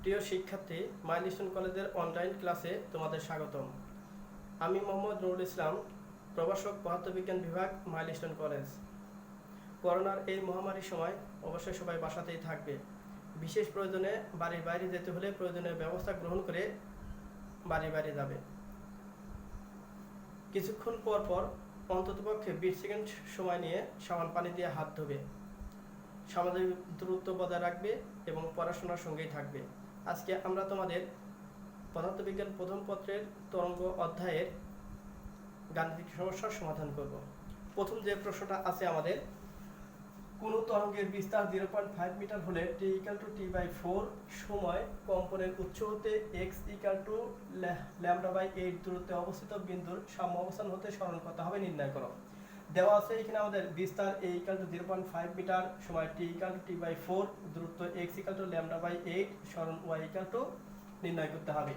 প্রিয় শিক্ষার্থী, মাইলস্টোন কলেজের অনলাইন ক্লাসে তোমাদের স্বাগতম। আমি মোহাম্মদ নুরুল ইসলাম, প্রভাষক পদার্থবিজ্ঞান বিভাগ, মাইলস্টোন কলেজ। করোনার এই মহামারীর সময় অবশ্যই সবাই বাসাতেই থাকবে। বিশেষ প্রয়োজনে বাড়ির বাইরে যেতে হলে প্রয়োজনীয় ব্যবস্থা গ্রহণ করে বাড়ির বাইরে যাবে। কিছুক্ষণ পর পর অন্ততপক্ষে 20 সেকেন্ড সময় নিয়ে সাবান পানি দিয়ে হাত ধোবে, সামাজিক দূরত্ব বজায় রাখবে এবং পড়াশোনার সঙ্গেই থাকবে। আজকে আমরা তোমাদের পদার্থবিজ্ঞান প্রথম পত্রের তরঙ্গ অধ্যায়ের গাণিতিক সমস্যার সমাধান করব। প্রথম যে প্রশ্নটা আছে আমাদের, কোন তরঙ্গের বিস্তার 0.5 মিটার হলে t=t/4 সময় কম্পনের উৎস হতে x λ/8 দূরত্বে অবস্থিত বিন্দুর সাম্য অবস্থান হতে সরণ করতে হবে নির্ণয় করো। দেওয়া আছে এখানে আমাদের বিস্তার a = 0.5 মিটার, সময় t=t/4, দূরত্ব x λ/8, সরণ y নির্ণয় করতে হবে।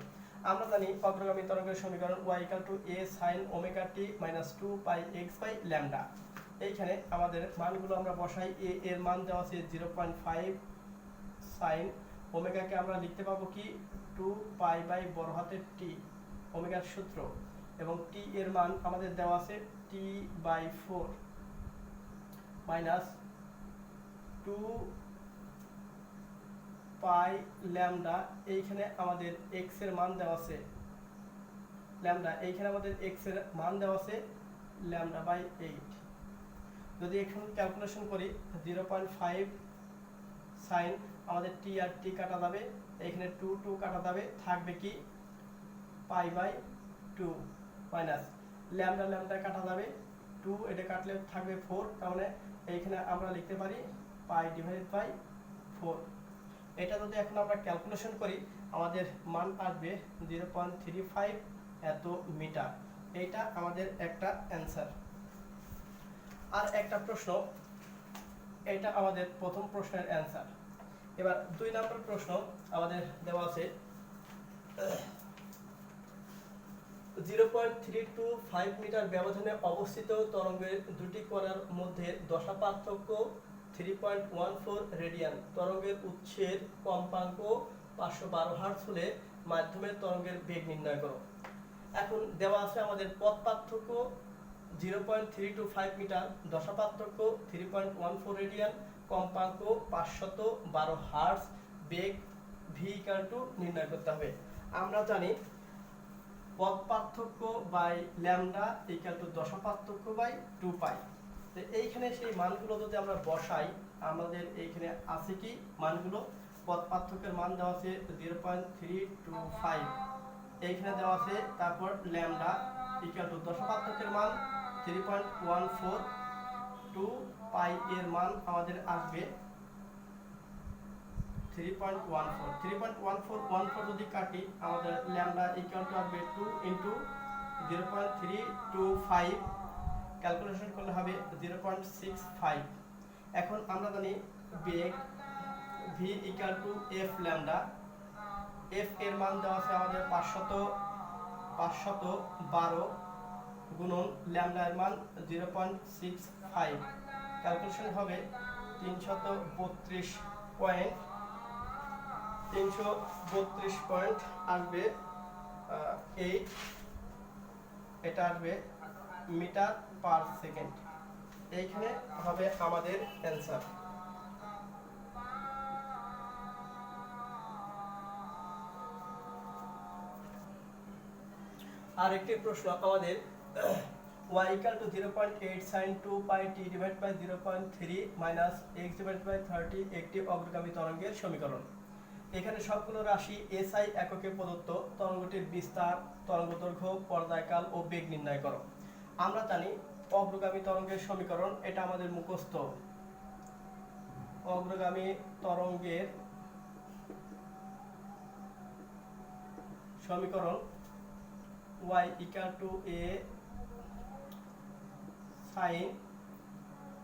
আমরা জানি অগ্রগামী তরঙ্গের সমীকরণ y a sin ωt - 2πx/λ। এইখানে আমাদের মানগুলো আমরা বসাই। a এর মান দেওয়া আছে 0.5, sin ওমেগাকে আমরা লিখতে পাবো কি 2π/T ওমেগার সূত্র, এবং t এর মান আমাদের দেওয়া আছে t/4 -2πλ। এইখানে আমাদের x এর মান দেওয়া আছে λ, এইখানে আমাদের x এর মান দেওয়া আছে λ/8। যদি এখন ক্যালকুলেশন করি 0.5 sin আমাদের t আর t কাটা যাবে, এখানে 2 কাটা যাবে, থাকবে কি π/2 মাইনাস λ কাটা যাবে 2, এটা কাটলে থাকবে 4, তার মানে এইখানে আমরা লিখতে পারি π/4। এটা যদি এখন আমরা ক্যালকুলেশন করি আমাদের মান আসবে 0.35 এত মিটার। এইটা আমাদের একটা অ্যান্সার। আর একটা প্রশ্ন, এটা আমাদের প্রথম প্রশ্নের অ্যান্সার। এবার 2 নম্বর প্রশ্ন আমাদের দেওয়া আছে 0.325 মিটার ব্যবধানে অবস্থিত তরঙ্গের দুটি কণার মধ্যে দশা পার্থক্য 3.14 রেডিয়ান। তরঙ্গের উৎসের কম্পাঙ্ক 512 হার্টজ হলে মাধ্যমের তরঙ্গের বেগ নির্ণয় করো। এখন দেওয়া আছে আমাদের পথ পার্থক্য 0.325 মিটার, দশা পার্থক্য 3.14 রেডিয়ান, কম্পাঙ্ক 512 হার্টজ, বেগ v নির্ণয় করতে হবে। আমরা জানি পথ পার্থক্য বাই ল্যামডা দশা পার্থক্য বাই 2π। তো এইখানে সেই মানগুলো যদি আমরা বসাই, আমাদের এইখানে আছে কি মানগুলো, পথ পার্থক্যের মান দেওয়া আছে 0.325, এইখানে দেওয়া আছে, তারপর ল্যামডা দশা পার্থক্যের মান 3.14, 2π এর মান আমাদের আসবে 3.14 যদি কাটি আমাদের ল্যামডা আসবে 2 * 0.325, ক্যালকুলেশন করলে হবে 0.65। এখন আমরা জানি বেগ v f ল্যামডা, f এর মান দেওয়া আছে আমাদের 512 গুণন ল্যামডা এর মান 0.65, ক্যালকুলেশন হবে 332 পয়েন্ট আসবে 8, এটা আসবে মিটার পার সেকেন্ড। এইখানে হবে আমাদের অ্যান্সার। আর একটি প্রশ্ন আমাদের y = 0.8 sin 2πt / 0.3 - x/30 একটি অগ্রগামী তরঙ্গের সমীকরণ। এখানে সবগুলো রাশি SI এককে প্রদত্ত। তরঙ্গটির বিস্তার, তরঙ্গদৈর্ঘ্য, পর্যায়কাল ও বেগ নির্ণয় করো। আমরা জানি অগ্রগামী তরঙ্গের সমীকরণ, এটা আমাদের মুখস্থ। অগ্রগামী তরঙ্গের সমীকরণ y = a sin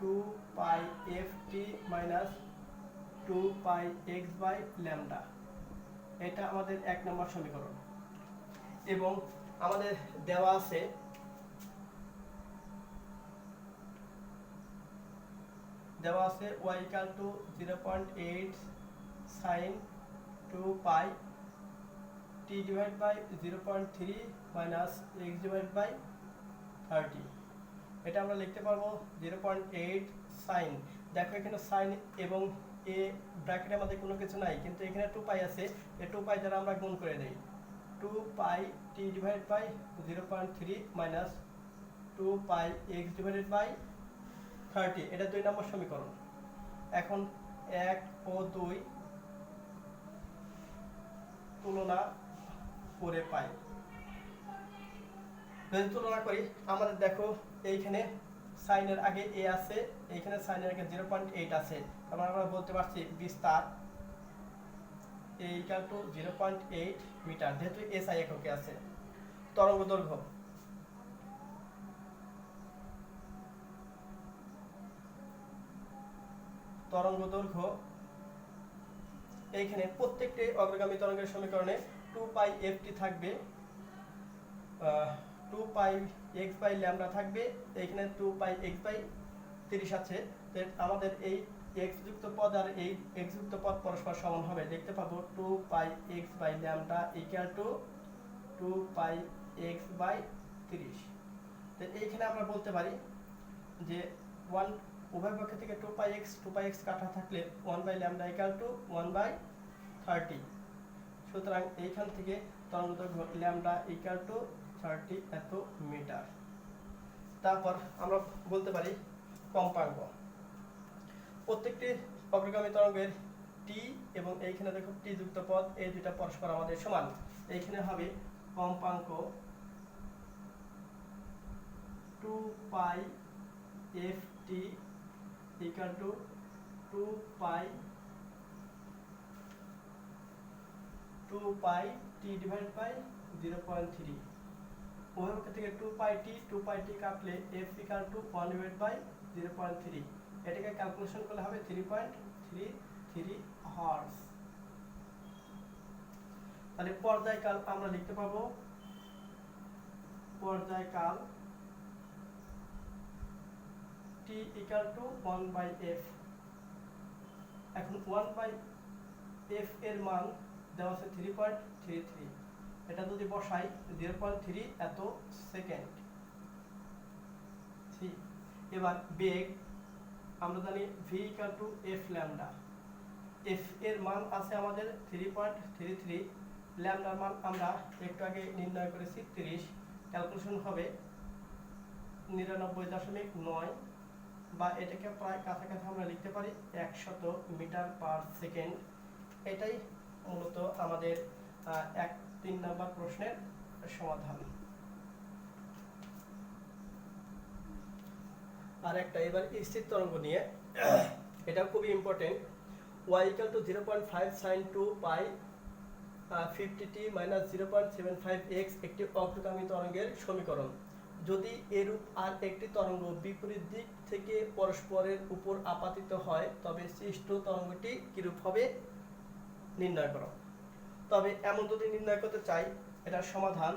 2πft - 2πx/λ, এটা আমাদের 1 নম্বর সমীকরণ। এবং আমাদের দেওয়া আছে y = 0.8 sin two pi T divide by 0.3 minus X divided by 30। এটা আমরা লিখতে পারবো 0.8 সাইন। দেখো এখানে সাইন এবং এ ব্র্যাকেটে আমাদের কোনো কিছু নাই, কিন্তু এখানে 2 পাই আছে। এই 2 পাই দ্বারা আমরা গুণ করে দেই। 2 pi T divide by 0.3 minus 2 pi x divided by 30। এটা 2 নম্বর সমীকরণ। এখন 1 ও 2 তুলনা করে পাই। যদি তুলনা করি আমাদের দেখো এইখানে সাইনের আগে এ আছে, এইখানে সাইনের আগে 0.8 আছে। তারপর আমরা বলতে পারছি বিস্তার a ইকুয়াল টু 0.8 মিটার, যেহেতু এসআই এককে আছে। তরঙ্গ দৈর্ঘ্য এইখানে প্রত্যেকটি অগ্রগামী তরঙ্গের সমীকরণে 2 পাই ft থাকবে, 2 পাই x বাই ল্যামডা থাকবে, এইখানে 2 পাই x বাই 30 আছে। আমাদের এই x যুক্ত পদ আর এই x যুক্ত পদ পরস্পর সমান হবে। দেখতে পাবো 2 pi x by lambda equal to 2 pi x by 30। তো এইখানে আমরা বলতে পারি যে 1 উভয় পক্ষ থেকে 2 পাই x কাটা থাকলে 1 by lambda equal to 1 by 30। সুতরাং এইখান থেকে তরঙ্গ দৈর্ঘ্য ল্যামডা ইকুয়াল টু 30 এত মিটার। তারপর আমরা বলতে পারি কম্পাঙ্ক। প্রত্যেকটি অগ্রগামী তরঙ্গের টি এবং এইখানে দেখো টি যুক্ত পদ, এই দুইটা পরস্পর আমাদের সমান। এইখানে হবে কম্পাঙ্ক 2 pi ft equal to 2 pi T divide by 0.3। উভয় পক্ষ থেকে 2 পাই টি কাটলে f equal to 1 divided by 0.3। এটাকে ক্যালকুলেশন করলে হবে 3.33 হার্টজ। তাহলে পর্যায়কাল আমরা লিখতে পারবো পর্যায়কাল t equal to 1 by f। এখন 1 বাই f এর মান দেওয়া আছে 3.33। এটা যদি বসাই 0.3 এত সেকেন্ড। এবার বেগ আমরা জানি v equal to f lambda. f এর মান আছে আমাদের 3.33, ল্যামডার মান আমরা একটু আগে নির্ণয় করেছি 30। ক্যালকুলেশন হবে 99.9, বা এটাকে প্রায় কাছাকাছি আমরা লিখতে পারি 100 মিটার পার সেকেন্ড। এটাই মূলত আমাদের 3 নম্বর প্রশ্নের সমাধান। আর একটা এবার স্থির তরঙ্গ নিয়ে, এটা খুবই important. y equal to 0.5 sin 2 pi 50t minus 0.75x একটি অগ্রগামী তরঙ্গের সমীকরণ। যদি এরূপ আর একটি তরঙ্গ বিপরীত দিক থেকে পরস্পরের উপর আপাতিত হয় তবে সৃষ্ট তরঙ্গটি কিরূপ হবে নির্ণয় করো। তবে এমন যদি নির্ণয় করতে চাই, এটার সমাধান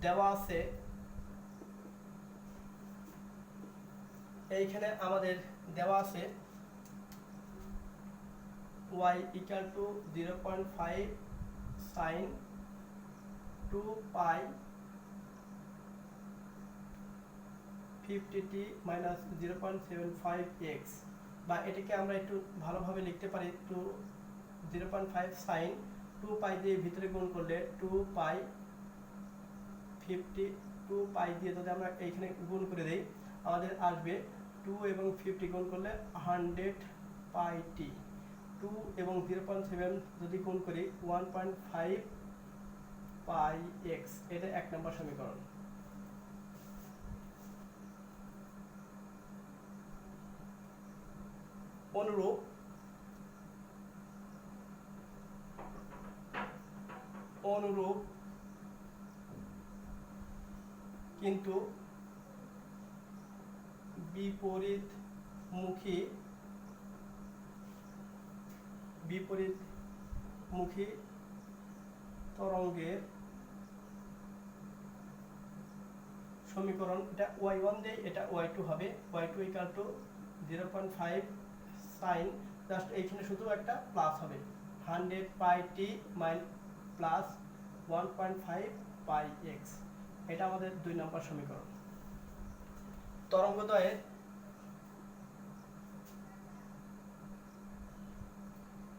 দেওয়া আছে। এইখানে আমাদের দেওয়া আছে y equal to 0.5 sin 2 pi 50t minus 0.75x, বা এটাকে আমরা একটু ভালোভাবে লিখতে পারি 0.5 sin 2 পাই দিয়ে ভিতরে গুণ করলে 2 পাই 2 পাই দিয়ে যদি আমরা এইখানে গুণ করে দেই আমাদের আসবে 2 এবং 50 গুণ করলে 100 পাই টি। 2 এবং 0.7 যদি গুণ করি 1.5 পাই এক্স। এটা 1 নম্বর সমীকরণ। অনুরূপ কিন্তু বিপরীতমুখী তরঙ্গের সমীকরণ। এটা y1 দেই, এটা y2 হবে। y2 equal to 0.5 sign, just এইখানে শুধু একটা প্লাস হবে, 100 পাই টি প্লাস 1.5 পাই এক্স। এটা আমাদের 2 নম্বর সমীকরণ।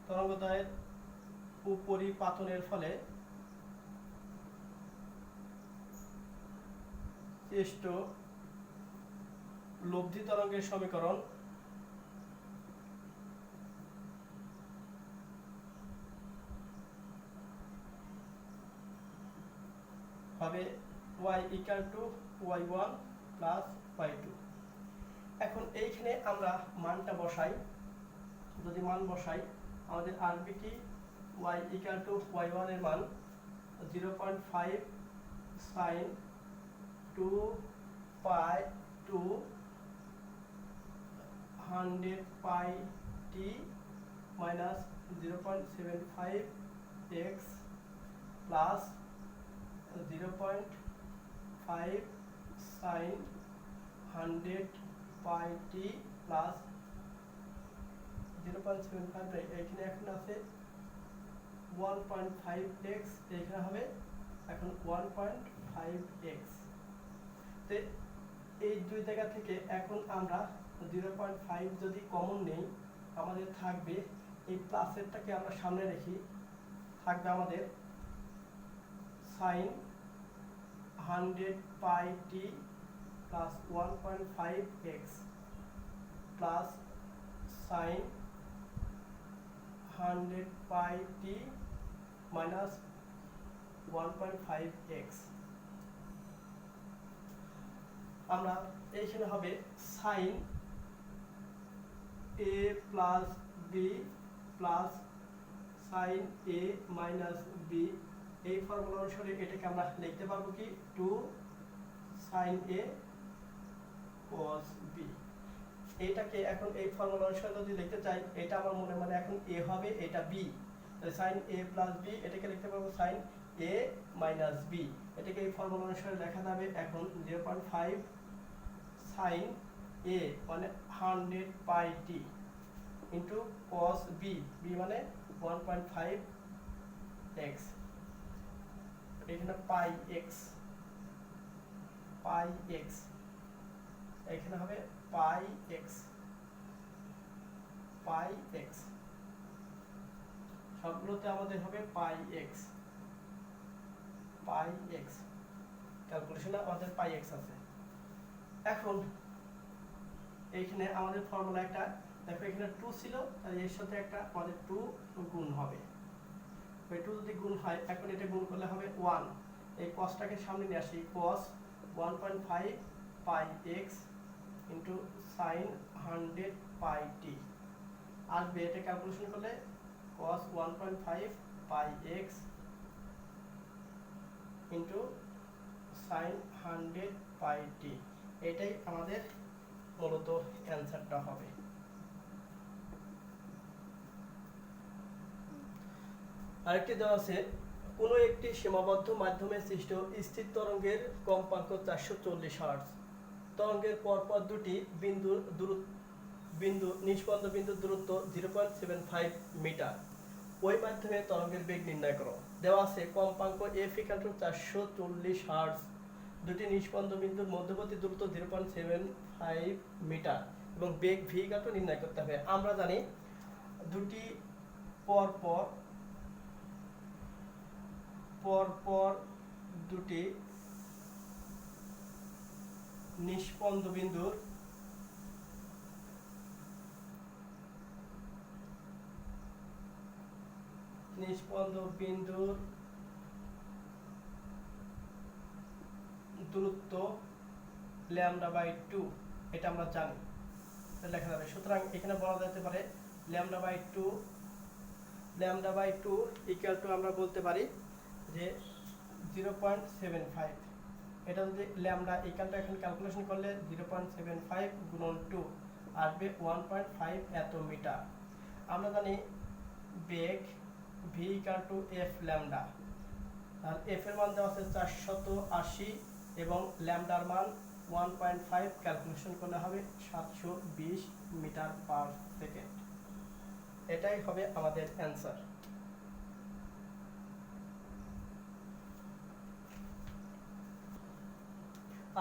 তরঙ্গদ্বয়ের উপরিপাতনের ফলে সৃষ্ট লব্ধি তরঙ্গের সমীকরণ হবে y equal to y1 plus y2। এখন এইখানে আমরা মানটা বসাই, যদি মান বসাই আমাদের আসবে কি y equal to y1 এর মান 0.5 sin 2 pi to 100 pi t minus 0.75 x plus 0.5 sin 100 pi t plus 0.75 এখানে এখন আছে 1.5x, এখানে হবে এখন 1.5x। তো এই দুই জায়গা থেকে এখন আমরা 0.5 যদি কমন নেই আমাদের থাকবে এই প্লাসেরটাকে আমরা সামনে রেখি, থাকবে আমাদের sin 100 pi t plus 1.5x plus sin 100 pi t minus 1.5x। আমরা এইখানে হবে sin a plus b plus sin a minus b, এই ফর্মুলা অনুসারে এটাকে আমরা লিখতে পারবো কি 2 sin a cos b। এইটাকে এখন এই ফর্মুলা অনুসারে যদি লিখতে চাই এটা আমার মনে মানে এখন a হবে, এটা b, তাহলে sin a plus b এটাকে লিখতে পারবো sin a minus b। এটাকে এই ফর্মুলা অনুসারে লেখা যাবে এখন 0.5 sin a মানে 100 pi t into cos b, b মানে 1.5x, এখানে পাই x, এখানে হবে পাই x, সবগুলোতে আমাদের হবে পাই x, ক্যালকুলেশনে আমাদের পাই x আছে। এখন এইখানে আমাদের ফর্মুলা একটা দেখো, এখানে 2 ছিল তাহলে এর সাথে একটা আমাদের 2 গুণ হবে, ওই 2 যদি গুণ হয় এখন এটা গুণ করলে হবে 1, এই cosটাকে সামনে নিয়ে আসি, cos 1.5 পাই x ইনটু sin 100 পাই t আসবে, এটা ক্যালকুলেশন করলে cos 1.5 পাই x ইনটু sin 100 পাই t, এটাই আমাদের মূলত অ্যানসারটা হবে। আরেকটি দেওয়া আছে কোনো একটি সীমাবদ্ধ মাধ্যমে সৃষ্ট স্থির তরঙ্গের কম্পাঙ্ক 440 হার্টজ, তরঙ্গের পরপর দুটি নিষ্পন্দ বিন্দুর দূরত্ব 0.75 মিটার, ওই মাধ্যমে তরঙ্গের বেগ নির্ণয় করো। দেওয়া আছে কম্পাঙ্ক f = 440 হার্টজ, দুটি নিষ্পন্দ বিন্দুর মধ্যবর্তী দূরত্ব 0.75 মিটার এবং বেগ v = নির্ণয় করতে হবে। আমরা জানি দুটি পরপর দুটি নিষ্পন্দ বিন্দুর দূরত্ব λ/2, এটা আমরা জানি, লেখা যাবে। সুতরাং এখানে বলা যেতে পারে λ/2 = আমরা বলতে পারি যে 0.75, এটা যদি ল্যামডা ইকুয়ালটা এখন ক্যালকুলেশন করলে 0.75 গুণন 2 আসবে 1.5 এত মিটার। আমরা জানি বেগ v = f ল্যামডা, আর f এর মান দেওয়া আছে 480 এবং ল্যামডার মান 1.5 ক্যালকুলেশন করলে হবে 720 মিটার পার সেকেন্ড। এটাই হবে আমাদের অ্যান্সার।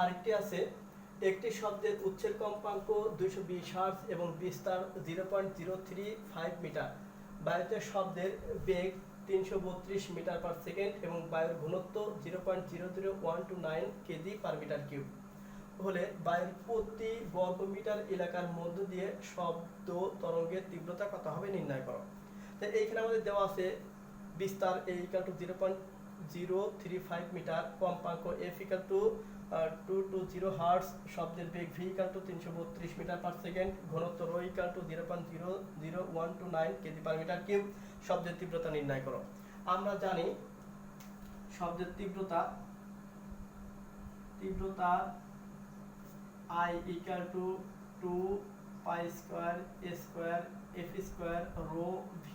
আরেকটি আছে, একটি শব্দের উচ্চের কম্পাঙ্ক 220 হার্টজ এবং বিস্তার 0.035 মিটার। বায়ুতে শব্দের বেগ 332 মিটার পার সেকেন্ড এবং বায়ুর ঘনত্ব 0.00129 কেজি পার মিটার কিউব হলে বায়ুর প্রতি বর্গ মিটার এলাকার মধ্য দিয়ে শব্দ তরঙ্গের তীব্রতা কত হবে নির্ণয় করো। তো এইখানে আমাদের দেওয়া আছে বিস্তার A = 0.035 মিটার, কম্পাঙ্ক F = 220 হার্টজ, শব্দের বেগ V = 332 মিটার পার সেকেন্ড, ঘনত্ব ρ = 0.00129 কেজি পার মিটার কিউব, শব্দের তীব্রতা নির্ণয় করো। আমরা জানি শব্দের তীব্রতা I = 2 pi square a square f square rho v।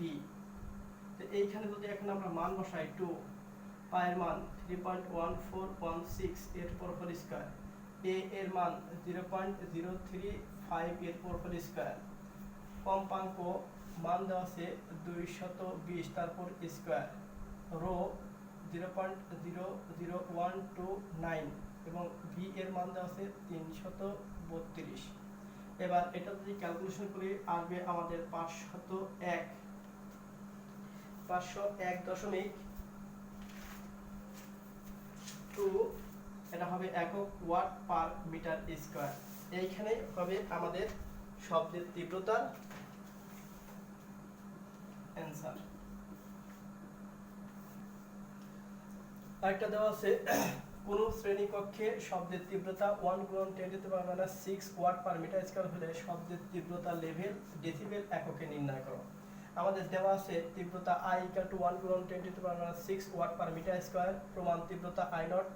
তো এইখানে যদি এখন আমরা মান বসাই 2 পায়ের মান 3.1416 এর উপর হোল স্কয়ার, a এর মান 0.035 এর উপর হোল স্কয়ার, কম্পাঙ্ক মান দেওয়া আছে 220 তারপর স্কয়ার, রো 0.00129 এবং v এর মান দেওয়া আছে 332। এবার এটা যদি ক্যালকুলেশন করি আসবে আমাদের 501.2, এটা হবে একক ওয়াট পার মিটার স্কয়ার। এইখানে হবে আমাদের শব্দের তীব্রতার অ্যান্সার। আরেকটা দেওয়া আছে, কোন শ্রেণীকক্ষে শব্দের তীব্রতা 1 × 10⁻⁶ ওয়াট পার মিটার স্কয়ার হলে শব্দের তীব্রতা লেভেল ডেসিবেল এককে নির্ণয় করো। আমাদের দেওয়া আছে তীব্রতা I = 1 × 10⁻⁶ watt per metre square, প্রমাণ তীব্রতা I0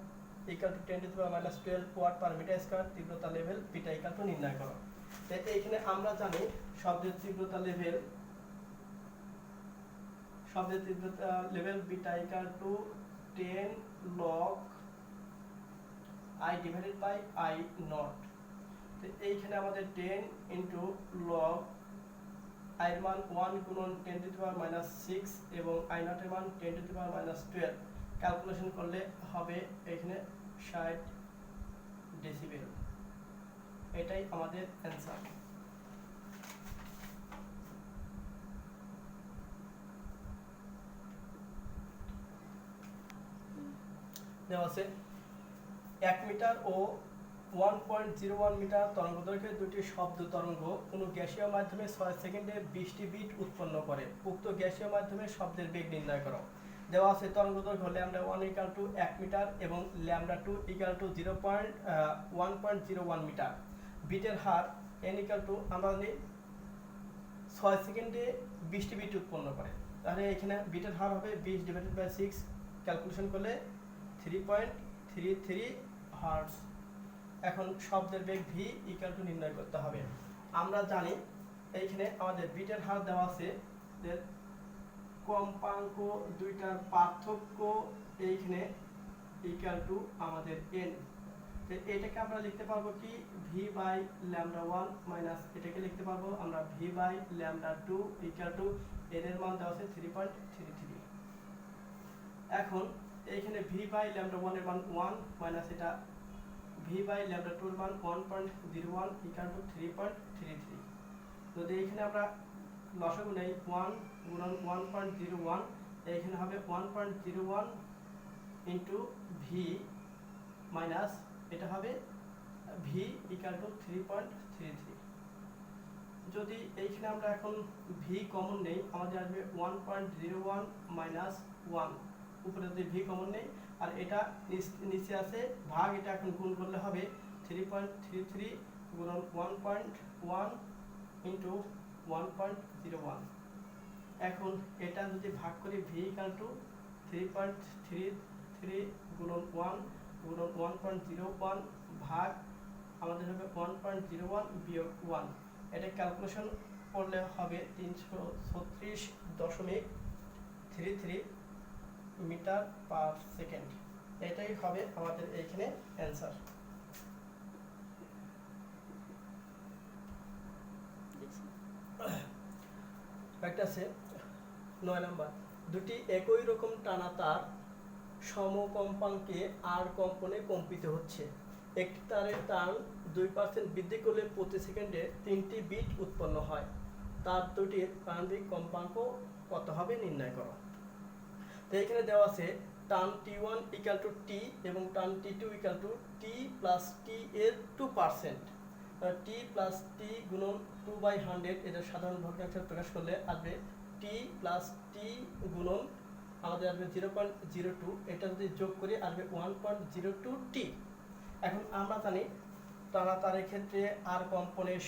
= 10⁻12 watt per metre square, তীব্রতা লেভেল বিটা = নির্ণয় করো। তো এইখানে আমরা জানি শব্দের তীব্রতা level beta = 10 log I divided by I0। তো এইখানে আমাদের 10 * log I এর মান 1 × 10⁻⁶ এবং I0 এর মান 10⁻12 ক্যালকুলেশন করলে হবে এখানে 60 ডেসিবেল। এটাই আমাদের অ্যান্সার। দেওয়া আছে 1 মিটার ও 1.01 মিটার তরঙ্গদৈর্ঘ্যের দুটি শব্দ তরঙ্গ কোনো গ্যাসীয় মাধ্যমে 6 সেকেন্ডে 20টি বিট উৎপন্ন করে। উক্ত গ্যাসীয় মাধ্যমে শব্দের বেগ নির্ণয় করো। দেওয়া আছে তরঙ্গদৈর্ঘ্য λ1 = 1 মিটার এবং λ2 = 1.01 মিটার। বিটের হার n = আমরা জানি 6 সেকেন্ডে 20টি বিট উৎপন্ন করে, তাহলে এখানে বিটের হার হবে 20/6, ক্যালকুলেশন করলে 3.33 হার্টজ। এখন শব্দের বেগ v = নির্ণয় করতে হবে। আমরা জানি এইখানে আমাদের বিটের হার দেওয়া আছে, যে কম্পাঙ্ক দুইটার পার্থক্য এইখানে = আমাদের n। তো এটাকে আমরা লিখতে পারবো কি v/λ1 মাইনাস এটাকে লিখতে পারবো আমরা v/λ2 = n এর মান দেওয়া আছে 3.33। এখন এইখানে v/λ1 এর মান 1 মাইনাস এটা v/λ2 এর মান 1.01 = 3.33। যদি এখানে আমরা লসাগু নেই 1 × 1.01, এইখানে হবে 1.01 * v মাইনাস এটা হবে v = 3.33। যদি এইখানে আমরা এখন v কমন নেই আমাদের আসবে 1.01 মাইনাস 1, উপরে যদি v কমন নেই আর এটা নিচে আছে ভাগ, এটা এখন গুণ করলে হবে 3.33 × 1.1 * 1.01। এখন এটা যদি ভাগ করি v = 3.33 × 1 * 1.01 ভাগ আমাদের হবে 1.01 - 1। এটা ক্যালকুলেশন করলে হবে 336.33 মিটার পার সেকেন্ড। এটাই হবে আমাদের এইখানে অ্যান্সার। একটা আছে 9 নাম্বার, দুটি একই রকম টানা তার সমকম্পাঙ্কে আর কম্পনে কম্পিত হচ্ছে। একটি তারের টান 2% বৃদ্ধি করলে প্রতি সেকেন্ডে 3টি বিট উৎপন্ন হয়। তার দুটির প্রারম্ভিক কম্পাঙ্ক কত হবে নির্ণয় করো। তো এখানে দেওয়া আছে টান T1 ইকুয়াল টু টি এবং tan T2 equal to t plus t এর 2%। টি প্লাস টি গুণন 2/100 এটা সাধারণ ভগ্নাংশে প্রকাশ করলে আসবে টি প্লাস টি গুণন আমাদের আসবে 0.02, এটা যদি যোগ করি আসবে 1.02 টি। এখন আমরা জানি টানা তারের ক্ষেত্রে আর কম্পনের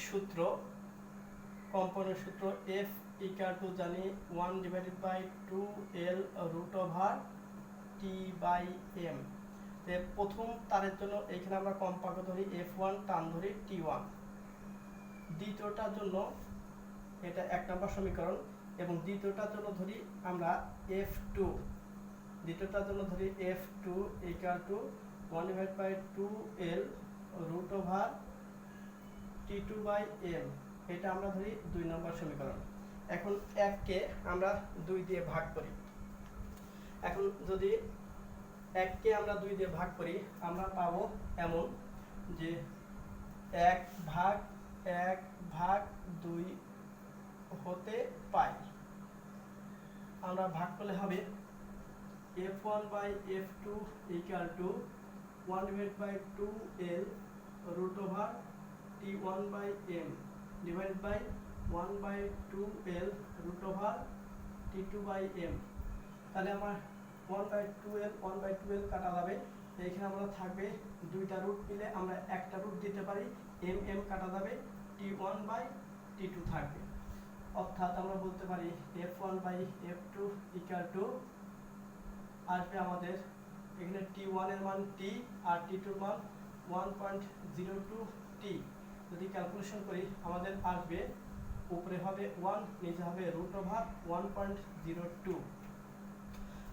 সূত্র এফ ইকুয়াল টু জানি 1/2L root over T by M. প্রথম তারের জন্য এখানে আমরা কম্পাঙ্ক ধরি F1, টান ধরি T1। দ্বিতীয়টার জন্য এটা 1 নম্বর সমীকরণ, এবং দ্বিতীয়টার জন্য ধরি আমরা F2। দ্বিতীয়টার জন্য ধরি F2 equal to 1/2L root over T2 by M. এটা আমরা ধরি 2 নম্বর সমীকরণ। এখন 1 কে আমরা 2 দিয়ে ভাগ করি। এখন যদি 1 কে আমরা 2 দিয়ে ভাগ করি আমরা পাবো এমন যে 1/2 হতে পাই। আমরা ভাগ করলে হবে F1 by F2 equal to 1/2L root over T1 by M divide by 1/2L root over T2 by M। তাহলে আমার 1/2L কাটা যাবে। এইখানে আমরা থাকবে দুইটা রুট মিলে আমরা একটা রুট দিতে পারি, m কাটা যাবে, T1 বাই T2 থাকবে। অর্থাৎ আমরা বলতে পারি F1 by F2 equal two আসবে আমাদের এখানে T1 এর মান T আর T2 এর মান 1.02 T। যদি ক্যালকুলেশন করি আমাদের আসবে উপরে হবে 1, নিচে হবে রুট ওভার 1.02।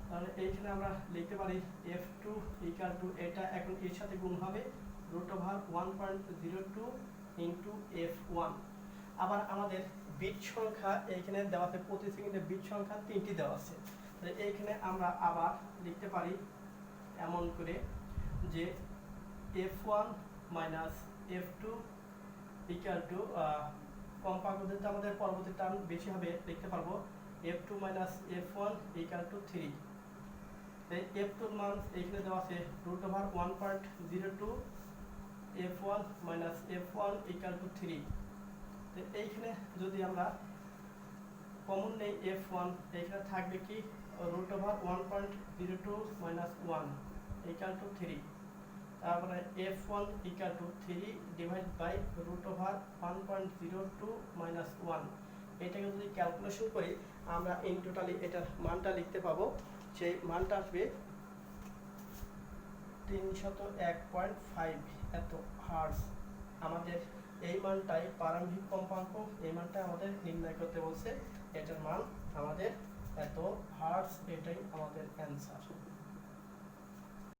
তাহলে এইখানে আমরা লিখতে পারি F2 ইকুয়াল টু এটা এখন এর সাথে গুণ হবে রুট ওভার 1.02 ইনটু F1। আবার আমাদের বিট সংখ্যা এইখানে দেওয়া আছে, প্রতি সেকেন্ডে বিট সংখ্যা 3টি দেওয়া আছে। তাহলে এইখানে আমরা আবার লিখতে পারি এমন করে যে F1 minus F2 equal two কম্পাঙ্ক দিতে আমাদের পরবর্তী টার্ম বেশি হবে, লিখতে পারবো F2 minus F1 equal to 3। F2 এর মান এইখানে দেওয়া আছে root over 1.02 F1 minus F1 equal to 3। তো এইখানে যদি আমরা কমন নেই F1, এইখানে থাকবে কি root over 1.02 minus 1 equal to 3। তারপরে F1 equal to 3 divide by root over 1.02 minus 1। এটাকে যদি ক্যালকুলেশন করি আমরা ইন টোটালি এটার মানটা লিখতে পাবো, সেই মানটা আসবে 301.5 এত হার্টজ। আমাদের এই মানটাই প্রারম্ভিক কম্পাঙ্ক, এই মানটা আমাদের নির্ণয় করতে বলছে, এটার মান আমাদের এত হার্টজ, এটাই আমাদের অ্যান্সার।